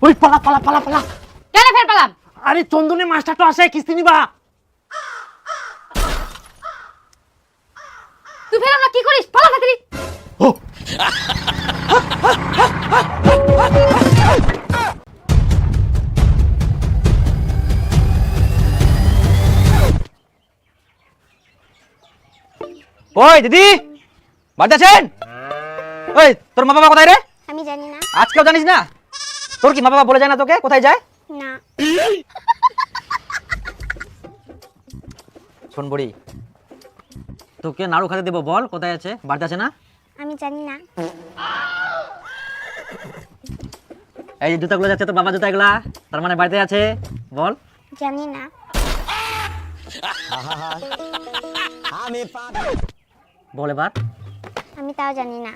ওই পালা পালা পালা পালা। কেন ফের পেলাম? আরে চন্দনের মাস্টার তো আসে, কিস্তি নিবা। তুই ফের আমরা কি করিস? পালা তাড়াতাড়ি। ও ওই দিদি, বাড়িতে আছেন? ওই তোর মা বাবা কোথায় রে? আমি জানি না। আজকেও জানিস না? তোর কি মা বাবা বলে যায় না তোকে কোথায় যায়? না। শোন বুড়ি, তোকে নাড়ু খেতে দেবো, বল কোথায় আছে? বাড়িতে আছে না? আমি জানি না। এই যে জুতাগুলো যাচ্ছে তোর বাবা জুতা এগুলা, তার মানে বাড়িতে আছে, বল। জানি না। বল এবার। আমি তাও জানি না।